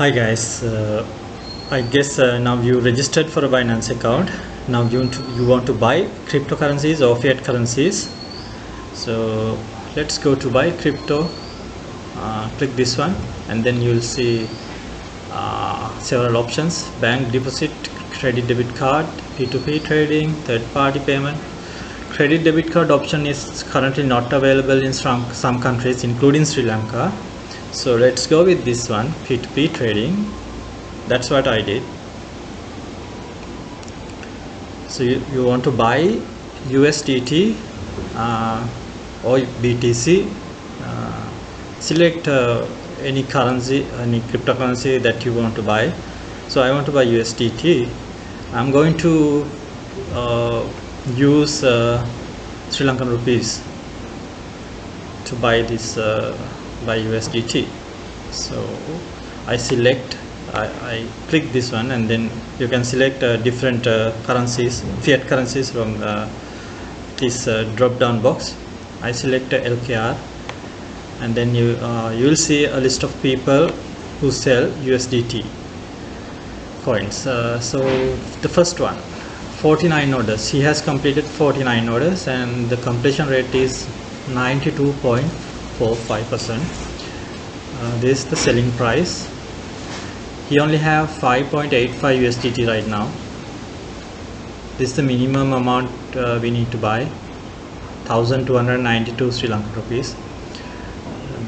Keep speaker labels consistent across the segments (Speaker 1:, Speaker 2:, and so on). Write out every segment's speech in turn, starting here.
Speaker 1: Hi guys, I guess now you registered for a Binance account. Now you want to buy cryptocurrencies or fiat currencies. So let's go to buy crypto. Click this one and then you'll see several options: bank deposit, credit debit card, P2P trading, third party payment. Credit debit card option is currently not available in some countries including Sri Lanka. So let's go with this one, P2P trading. That's what I did. So you want to buy USDT or BTC. Select any currency, any cryptocurrency that you want to buy. So I want to buy USDT. I'm going to use Sri Lankan rupees to buy this by USDT. So I select, I click this one, and then you can select different currencies, fiat currencies from this drop down box. I select LKR, and then you will see a list of people who sell USDT coins. So the first one, 49 orders. He has completed 49 orders and the completion rate is 92.45%. This is the selling price. He only have 5.85 USDT right now. This is the minimum amount we need to buy, 1292 Sri Lankan rupees.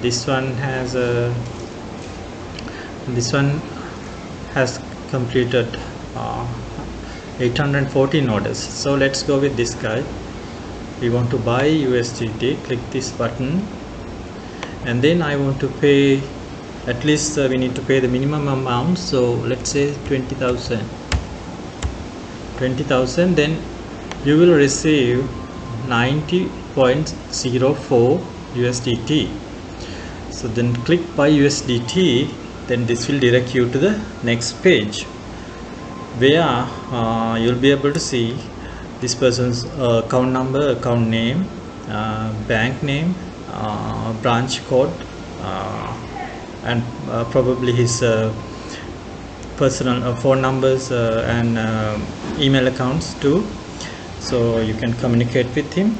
Speaker 1: This one has completed 814 orders. So let's go with this guy. We want to buy USDT. Click this button, and then I want to pay at least we need to pay the minimum amount. So let's say 20,000. Then you will receive 90.04 USDT. So then click buy USDT. Then this will direct you to the next page where you'll be able to see this person's account number, account name, bank name, branch code, and probably his personal phone numbers and email accounts too. So you can communicate with him,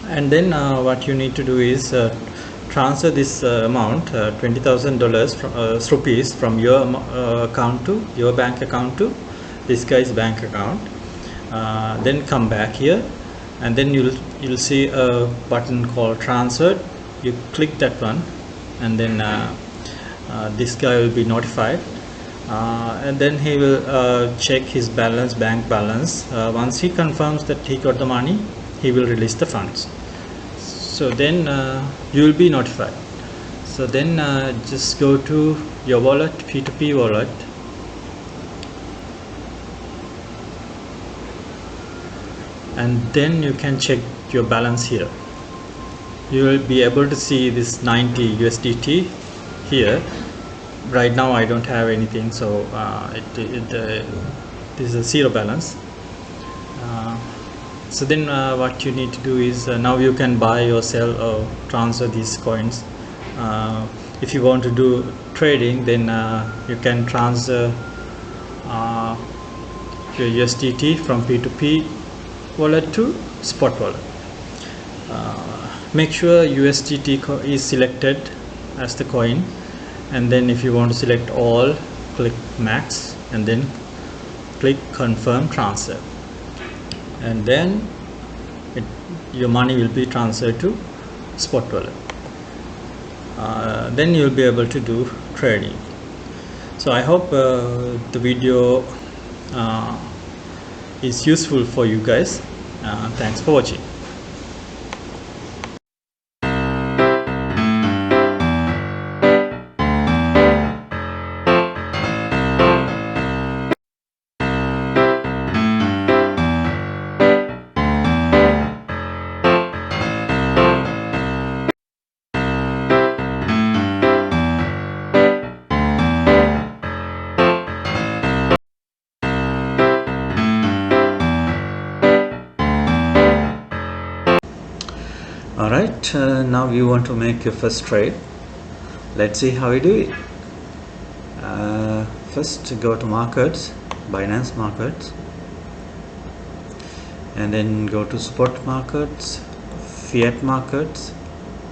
Speaker 1: and then what you need to do is transfer this amount, $20,000 rupees from your account to your bank account to this guy's bank account. Then come back here, and then you'll see a button called transfer. You click that one, and then this guy will be notified, and then he will check his balance, bank balance. Once he confirms that he got the money, he will release the funds. So then you will be notified. So then just go to your wallet, P2P wallet, and then you can check your balance here. You will be able to see this 90 USDT here. Right now I don't have anything, so this is a zero balance. So then what you need to do is now you can buy or sell or transfer these coins. If you want to do trading, then you can transfer your USDT from P2P wallet to spot wallet. Make sure USDT is selected as the coin, and then if you want to select all, click max and then click confirm transfer, and then your money will be transferred to spot wallet. Then you'll be able to do trading. So I hope the video is useful for you guys. Thanks for watching. Alright, now you want to make your first trade. Let's see how you do it. First go to markets, Binance markets, and then go to spot markets, fiat markets,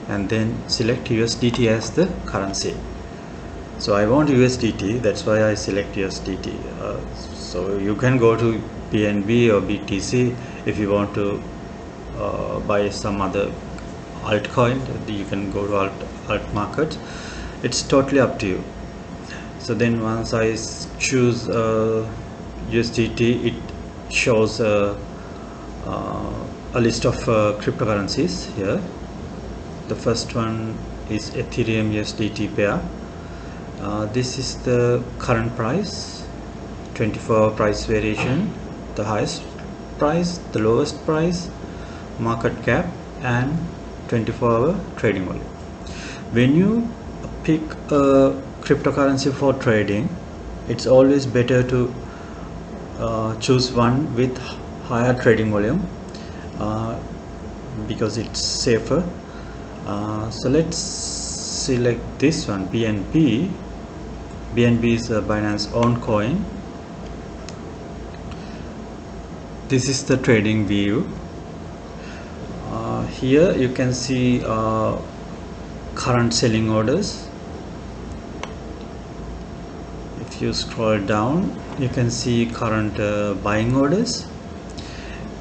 Speaker 1: and then select USDT as the currency. So I want USDT, that's why I select USDT. So you can go to BNB or BTC if you want to buy some other altcoin. You can go to alt markets. It's totally up to you. So then once I choose USDT, it shows a list of cryptocurrencies here. The first one is Ethereum USDT pair. This is the current price, 24-hour price variation, the highest price, the lowest price, market cap, and 24-hour trading volume. When you pick a cryptocurrency for trading, it's always better to choose one with higher trading volume because it's safer. So let's select this one, BNB. BNB is a Binance own coin. This is the trading view. Here you can see current selling orders. If you scroll down, you can see current buying orders,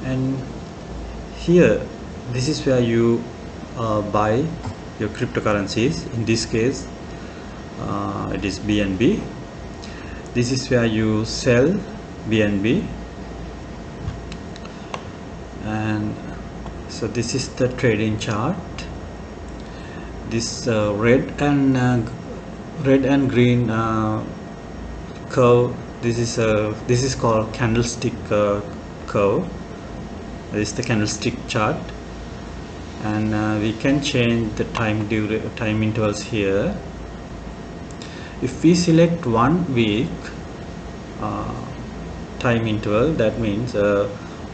Speaker 1: and here this is where you buy your cryptocurrencies. In this case it is BNB. This is where you sell BNB, and so this is the trading chart. This red and green curve, this is called candlestick curve. This is the candlestick chart, and we can change the time intervals here. If we select 1 week time interval, that means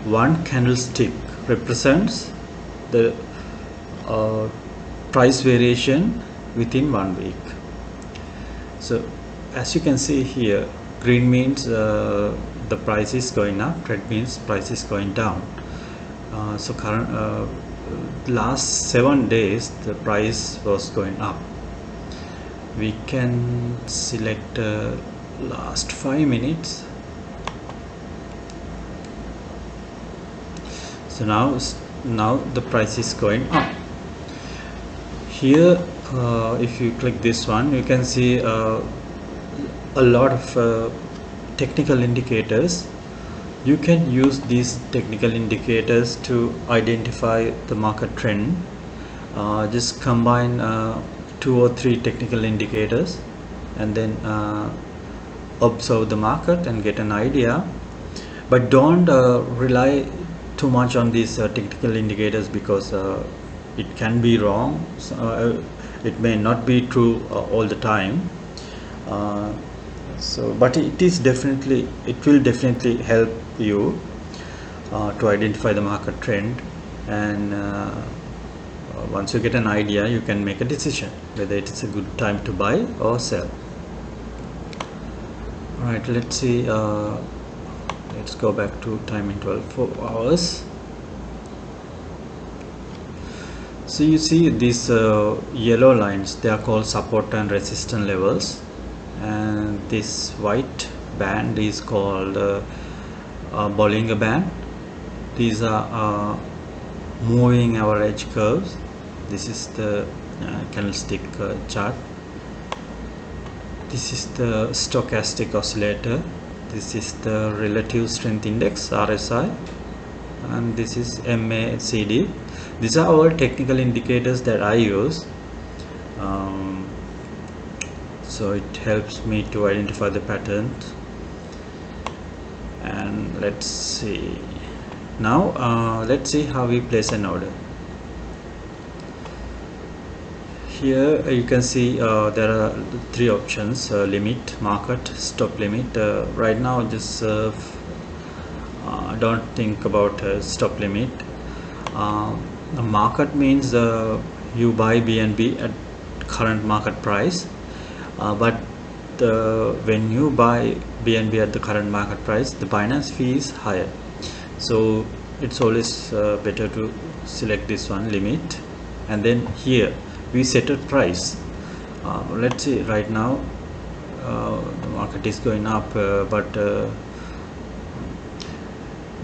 Speaker 1: one candlestick represents the price variation within 1 week. So as you can see here, green means the price is going up, red means price is going down. So current last 7 days the price was going up. We can select last 5 minutes. So now the price is going up. Here if you click this one, you can see a lot of technical indicators. You can use these technical indicators to identify the market trend. Just combine 2 or 3 technical indicators and then observe the market and get an idea. But don't rely too much on these technical indicators, because it can be wrong. It may not be true all the time. But it will definitely help you to identify the market trend, and once you get an idea, you can make a decision whether it is a good time to buy or sell. Alright, let's see. Let's go back to time interval 4 hours. So you see these yellow lines, they are called support and resistance levels, and this white band is called Bollinger Band. These are moving average curves. This is the candlestick chart. This is the stochastic oscillator. This is the relative strength index, RSI, and this is MACD. These are all technical indicators that I use. So it helps me to identify the patterns. And let's see. Now let's see how we place an order. Here you can see there are 3 options: limit, market, stop limit. Right now just don't think about stop limit. The market means you buy BNB at current market price, but when you buy BNB at the current market price, the Binance fee is higher, so it's always better to select this one, limit, and then here we set a price. Let's see, right now the market is going up, but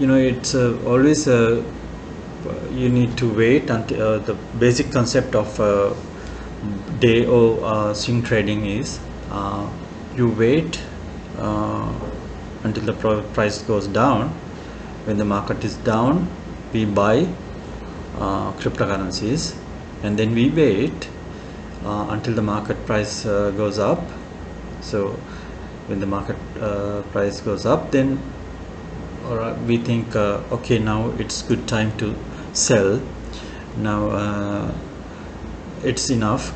Speaker 1: it's always you need to wait until the basic concept of day or swing trading is you wait until the price goes down. When the market is down, we buy cryptocurrencies, and then we wait until the market price goes up. So when the market price goes up, then we think okay, now it's good time to sell. Now it's enough,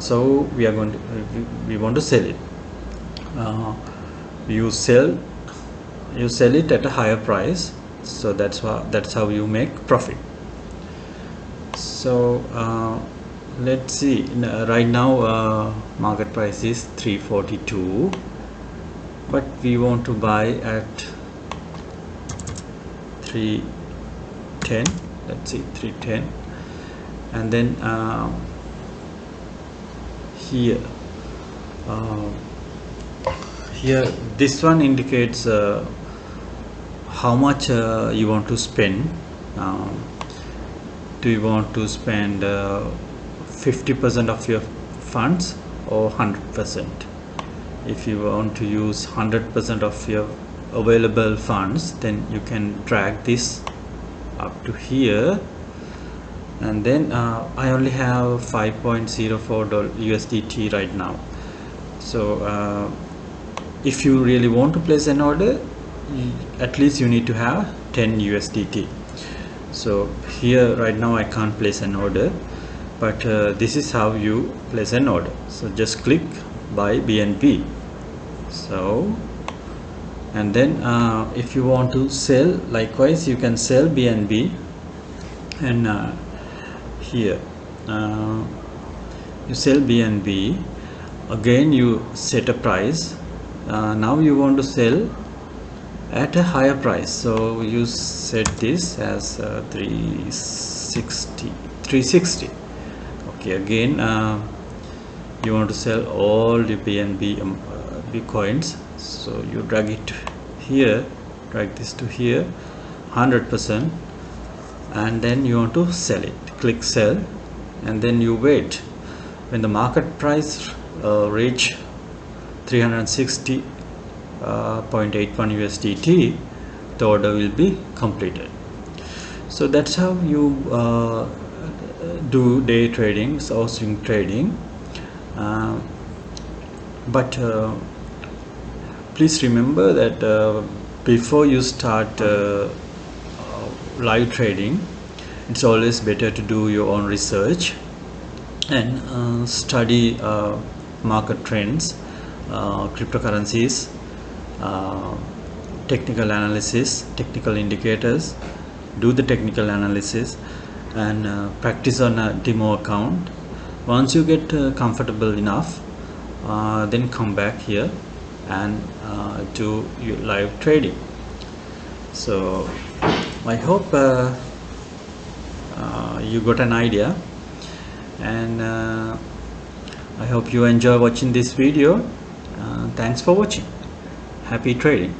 Speaker 1: so we want to sell it. You sell it at a higher price, so that's how you make profit. So let's see, right now market price is 342, but we want to buy at 310. Let's see, 310, and then here this one indicates how much you want to spend. Do you want to spend 50% of your funds or 100%? If you want to use 100% of your available funds, then you can drag this up to here, and then I only have $5.04 USDT right now. So if you really want to place an order, at least you need to have 10 USDT. So here right now I can't place an order, but this is how you place an order. So just click buy BNB. So, and then if you want to sell, likewise you can sell BNB, and here you sell BNB, again you set a price. Now you want to sell at a higher price, so you set this as 360. Okay, again you want to sell all the BNB coins, so you drag it here, drag this to here, 100%, and then you want to sell it. Click sell, and then you wait. When the market price reach 360.81 USDT, the order will be completed. So that's how you do day trading or swing trading. But please remember that before you start live trading, it's always better to do your own research and study market trends, cryptocurrencies, technical analysis, technical indicators. Do the technical analysis and practice on a demo account. Once you get comfortable enough, then come back here and do your live trading. So I hope you got an idea, and I hope you enjoy watching this video. Thanks for watching. Happy trading.